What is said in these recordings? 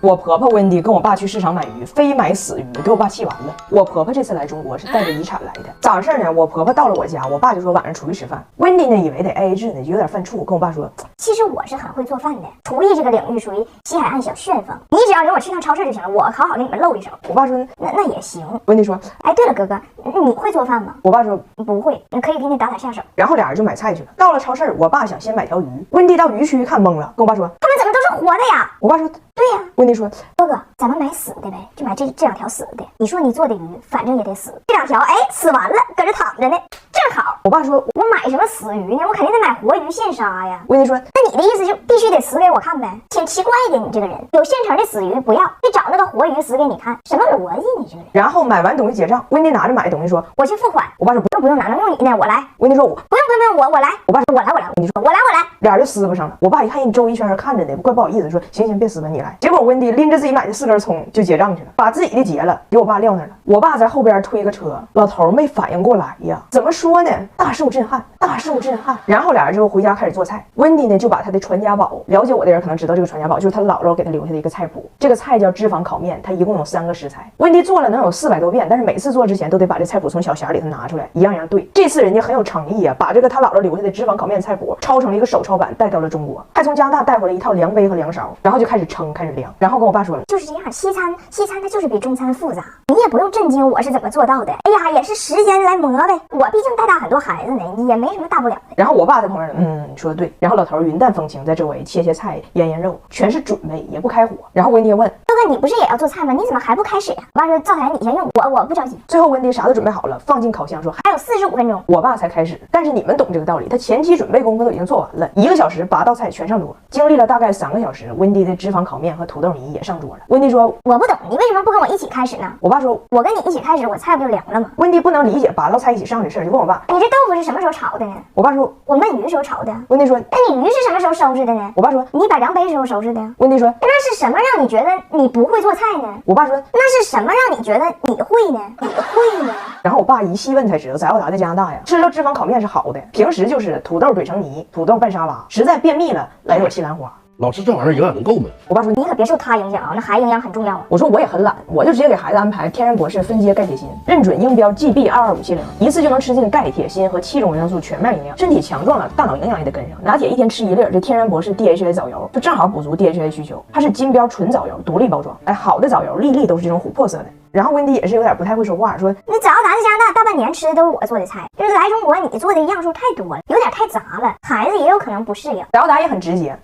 我婆婆温迪跟我爸去市场买鱼，非买死鱼，给我爸气完了。我婆婆这次来中国是带着遗产来的。咋回事呢？我婆婆到了我家，我爸就说晚上出去吃饭。温迪呢以为得 AA 制呢，就有点犯怵，跟我爸说，其实我是很会做饭的，厨艺这个领域属于西海岸小旋风，你只要领我去趟超市就行了，我好好给你们露一手。我爸说那也行。温迪说，哎，对了，哥哥，你会做饭吗？我爸说不会，可以给你打下手。然后俩人就买菜去了。到了超市，我爸想先买条鱼，温迪到鱼区看懵了，跟我爸说，他们怎么都是活的呀？我爸说对呀。温迪说，哥哥，咱们买死的呗，就买这两条死的。你说你做的鱼，反正也得死，这两条哎死完了，搁这躺着呢，正好。我爸说，我买什么死鱼呢？我肯定得买活鱼现杀呀。温迪说，那你的意思就必须得死给我看呗？挺奇怪的，你这个人有现成的死鱼不要，得找那个活鱼死给你看，什么逻辑你这个人？然后买完东西结账，温迪拿着买的东西说，我去付款。我爸说不用拿，能用你呢，我来。温迪说，我不用，我来。我爸说，我来。温迪说，我来。俩人就撕巴上了。我爸一看人周一圈看着呢，怪不好意思，说行，别撕巴，你来。结果温迪拎着自己买的4根葱就结账去了，把自己的结了，给我爸撂那儿了。我爸在后边推个车，老头没反应过来呀，怎么说呢？大受震撼。然后俩人就回家开始做菜。温迪呢就把他的传家宝，了解我的人可能知道这个传家宝，就是他姥姥给他留下的一个菜谱。这个菜叫脂肪烤面，它一共有3个食材。温迪做了能有400多遍，但是每次做之前都得把这菜谱从小匣里头拿出来，一样对。这次人家很有诚意啊，把这个他姥姥留下的脂肪烤面菜谱抄成了一个手抄版，带到了中国，还从加拿大带回来一套量杯和量勺，然后就开始称，开始量，然后跟我爸说了，就是这样，西餐它就是比中餐复杂，你也不用震惊我是怎么做到的。哎呀，也是时间来磨呗，我毕竟带大很多孩子呢，也没什么大不了的。然后我爸在旁边你说的对。然后老头云淡风轻，在周围切菜、腌肉，全是准备，也不开火。然后温迪问，哥哥，你不是也要做菜吗？你怎么还不开始呀？我爸说，灶台你先用，我不着急。最后温迪啥都准备好了，放进烤箱，说还有45分钟，我爸才开始。但是你们懂这个道理，他前期准备功夫都已经做完了，1个小时8道菜全上桌。经历了大概3个小时，温迪的脂肪烤面和土豆泥也上桌了。温迪说，我不懂，你为什么不跟我一起开始呢？我爸说，我跟你一起开始，我菜不就凉了吗？温迪不能理解8道菜一起上这事儿，就问我爸，你这豆腐是什么时候炒的呢？我爸说，我焖鱼时候炒的。温迪说，那你鱼是什么时候收拾的呢？我爸说，你摆量杯时候收拾的。温迪说，那是什么让你觉得你不会做菜呢？我爸说，那是什么让你觉得你会呢？然后我爸一细问才知道，在澳大在加拿大呀，吃了脂肪烤面是好的，平时就是土豆怼成泥，土豆拌沙拉，实在便秘了来点西兰花。老吃这玩意儿营养能够吗？我爸说，你可别受他影响啊，那孩子营养很重要啊。我说我也很懒，我就直接给孩子安排天然博士分阶钙铁锌，认准英标 GB22570，一次就能吃进钙、铁、锌和7种维生素全面营养，身体强壮了，大脑营养也得跟上。拿铁一天吃1粒，这天然博士 DHA 藻油就正好补足 DHA 需求，它是金标纯藻油，独立包装。哎，好的藻油粒粒都是这种琥珀色的。然后温迪也是有点不太会说话，说你早上在加拿大大半年吃的都是我做的菜，就是来中国你做的样数太多了，有点太杂了，孩子也有可能不适应。表达也很直接，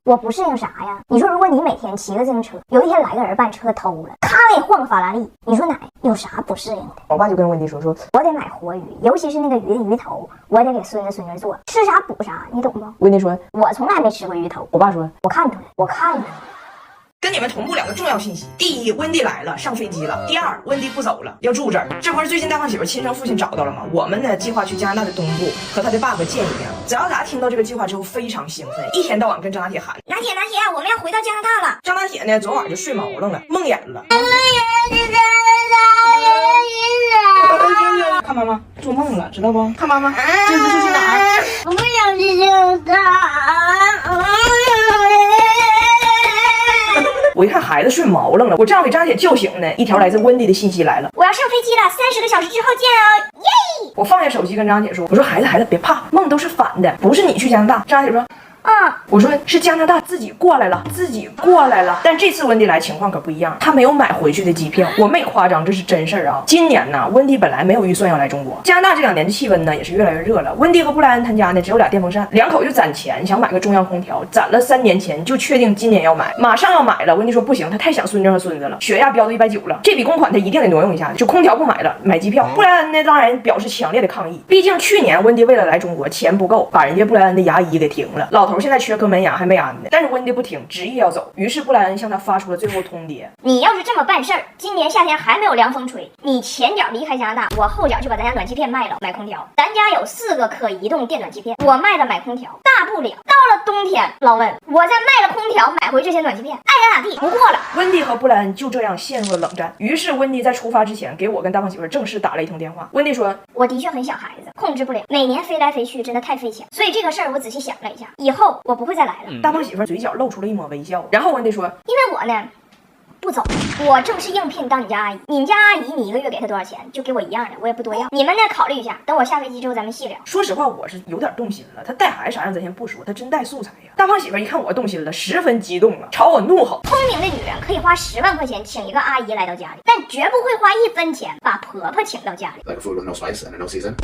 我不适应啥呀？你说如果你每天骑个自行车，有一天来个人把你车偷了，咔给你换个法拉利，你说奶有啥不适应的？我爸就跟温迪说，我得买活鱼，尤其是那个鱼的鱼头，我得给孙子做，吃啥补啥，你懂不？温迪说，我从来没吃过鱼头。我爸说，我看出来。跟你们同步2个重要信息：第一，温迪来了，上飞机了；第二，温迪不走了，要住这儿。这不是最近大胖媳妇亲生父亲找到了吗？我们呢计划去加拿大的东部和他的爸爸见一面。只要咱听到这个计划之后非常兴奋，一天到晚跟张大铁喊：拿铁，我们要回到加拿大了。张大铁呢昨晚就睡毛愣了，梦魇了。看妈妈做梦了，知道不？看妈妈，这是去哪儿？我不想去加拿大。我一看孩子睡毛愣了，我正要给张铁叫醒呢，一条来自温迪的信息来了：我要上飞机了，30个小时之后见哦，耶！我放下手机跟张铁说：“我说孩子别怕，梦都是反的，不是你去加拿大。”张铁说：“我说是加拿大自己过来了。但这次温迪来情况可不一样，他没有买回去的机票，我没夸张，这是真事儿啊。今年呢，温迪本来没有预算要来中国，加拿大这2年的气温呢也是越来越热了。温迪和布莱恩他家呢只有2电风扇，2口就攒钱想买个中央空调，攒了3年钱就确定今年要买，马上要买了。温迪说不行，他太想孙女和孙子了，血压飙到190了，这笔公款他一定得挪用一下，就空调不买了，买机票。布莱恩呢当然表示强烈的抗议，毕竟去年温迪为了来中国钱不够，把人家布莱恩的牙医给停了，老头现在缺颗门牙还没安呢。但是温迪不听，执意要走，于是布莱恩向他发出了最后通牒：你要是这么办事儿，今年夏天还没有凉风吹，你前脚离开加拿大，我后脚就把咱家暖气片卖了买空调。咱家有4个可移动电暖气片，我卖了买空调，大不了到了冬天，老温我再卖了空调买回这些暖气片，爱咋咋地，不过了。温迪和布莱恩就这样陷入了冷战。于是温迪在出发之前给我跟大胖媳妇正式打了一通电话。温迪说：我的确很想孩子，控制不了，每年飞来飞去真的太费钱，所以这个事儿我仔细想了一下，以后后我不会再来了。大胖媳妇嘴角露出了一抹微笑，然后温迪说：“因为我呢不走，我正式应聘当你家阿姨。你们家阿姨你一个月给她多少钱？就给我一样的，我也不多要。你们呢考虑一下，等我下飞机之后咱们细聊。”说实话，我是有点动心了。他带孩子啥样咱先不说，他真带素材呀。大胖媳妇一看我动心了，十分激动了，朝我怒吼：“聪明的女人可以花10万块钱请一个阿姨来到家里，但绝不会花1分钱把婆婆请到家里。” Like food with no spice and no season.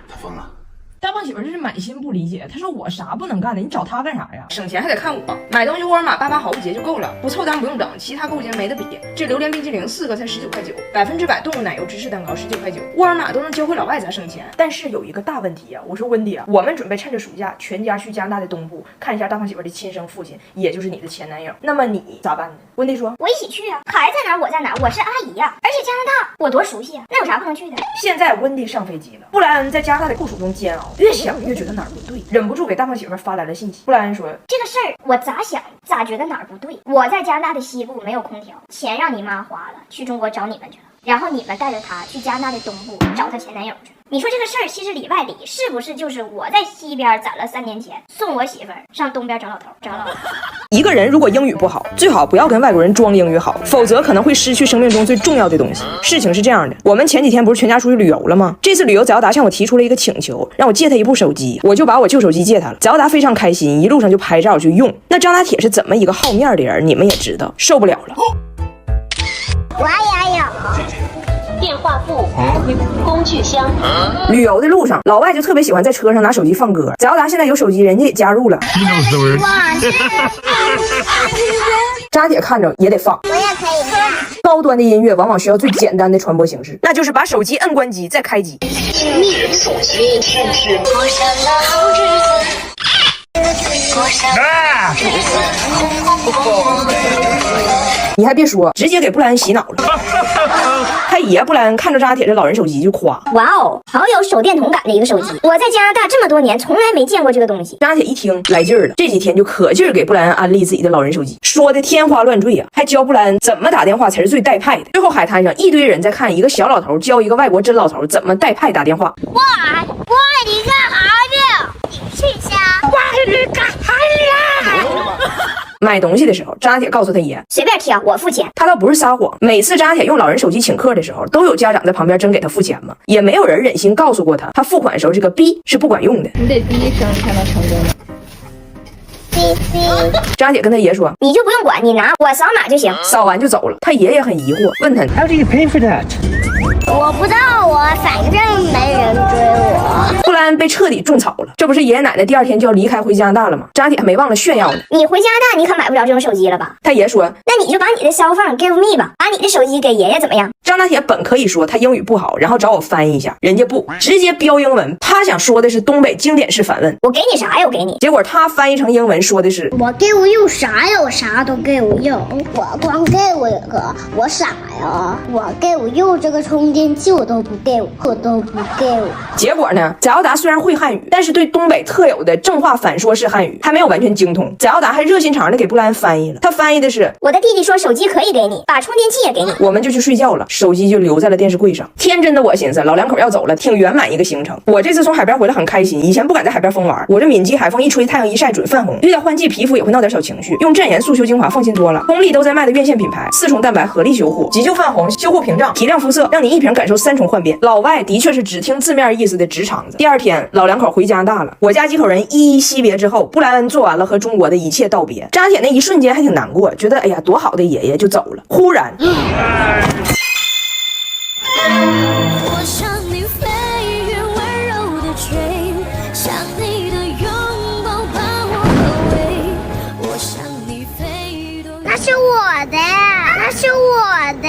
他疯了。大胖媳妇这是满心不理解，她说我啥不能干的，你找她干啥呀？省钱还得看我，买东西沃尔玛88毫不结就够了，不凑单不用等，其他购物节没得比。这榴莲冰淇淋4个才19.9块，100%动物奶油芝士蛋糕19.9块，沃尔玛都能教会老外咋省钱。但是有一个大问题啊，我说温迪啊，我们准备趁着暑假全家去加拿大的东部看一下大胖媳妇的亲生父亲，也就是你的前男友，那么你咋办呢？温迪说：“我一起去啊，孩子在哪儿我在哪儿，我是阿姨呀、而且加拿大我多熟悉啊，那有啥不能去的？”现在温迪上飞机了，布莱恩在加拿大的酷暑中煎熬，越想越觉得哪儿不对，忍不住给大胖媳妇发来了信息。布莱恩说：“这个事儿我咋想咋觉得哪儿不对。我在加拿大的西部没有空调，钱让你妈花了，去中国找你们去了，然后你们带着她去加拿大的东部找她前男友去了。你说这个事儿其实里外里是不是就是我在西边攒了3年钱，送我媳妇儿上东边找老头找老头？一个人如果英语不好，最好不要跟外国人装英语好，否则可能会失去生命中最重要的东西。事情是这样的，我们前几天不是全家出去旅游了吗？这次旅游早达向我提出了一个请求，让我借他一部手机，我就把我旧手机借他了。早达非常开心，一路上就拍照去用。那张大铁是怎么一个好面的人，你们也知道，受不了了。我也有。电话簿、工具箱。旅游的路上，老外就特别喜欢在车上拿手机放歌。早达现在有手机，人家也加入了。扎铁看着也得放。我也可以看。高端的音乐往往需要最简单的传播形式，那就是把手机摁关机再开机。你的手机是不是过上了好日子？过上了日子。你还别说，直接给布莱恩洗脑了。他爷布莱恩看着扎铁这老人手机就夸：“哇哦，好有手电筒感的一个手机！我在加拿大这么多年，从来没见过这个东西。”扎铁一听来劲儿了，这几天就可劲儿给布莱恩安利自己的老人手机，说的天花乱坠呀，还教布莱恩怎么打电话才是最带派的。最后海滩上一堆人在看一个小老头教一个外国真老头怎么带派打电话。喂，你干啥呢？你去下。喂，你干啥呢？买东西的时候，扎铁告诉他爷随便挑，我付钱。他倒不是撒谎，每次扎铁用老人手机请客的时候，都有家长在旁边真给他付钱嘛，也没有人忍心告诉过他，他付款的时候这个逼是不管用的。你得逼一声才能成功。扎铁跟他爷说：“你就不用管，你拿，我扫码就行。”扫完就走了。他爷爷很疑惑，问他 How do you pay for that? 我不知道反正没人追我。布莱恩被彻底种草了，这不是爷爷奶奶第2天就要离开回加拿大了吗？扎铁还没忘了炫耀呢。你回加拿大，你可买不着这种手机了吧？他爷说：“那你就把你的cell phone give me 吧，把你的手机给爷爷怎么样？”张大铁本可以说他英语不好，然后找我翻译一下，人家不，直接标英文。他想说的是东北经典式反问：“我给你啥呀？我给你。”结果他翻译成英文说的是：“我给我用啥呀？我啥都给我用。我光给我一个，我傻呀？我给我用这个充电器，我都不给我，我都不给我。”结果呢，翟耀达虽然会汉语，但是对东北特有的正话反说式汉语还没有完全精通。翟耀达还热心肠的给布莱恩翻译了，他翻译的是：“我的弟弟说手机可以给你，把充电器也给你。”我们就去睡觉了，手机就留在了电视柜上。天真的我寻思，老2口要走了，挺圆满一个行程。我这次从海边回来很开心，以前不敢在海边疯玩，我这敏捷海风一吹，太阳一晒准泛红。遇到换季皮肤也会闹点小情绪，用镇炎速修精华放心多了。红利都在卖的院线品牌，4重蛋白合力修护，急救泛红，修护屏障，提亮肤色，让你一瓶感受3重焕变。老外的确是只听字面意思的直肠子。第2天，老2口回加拿大了，我家几口人一一惜别之后，布莱恩做完了和中国的一切道别。扎铁那一瞬间还挺难过，觉得哎呀多好的爷爷就走了。忽然，我向你飞越温柔的吹，向你的拥抱把我包围。我向你飞多。那是我的，那是我的。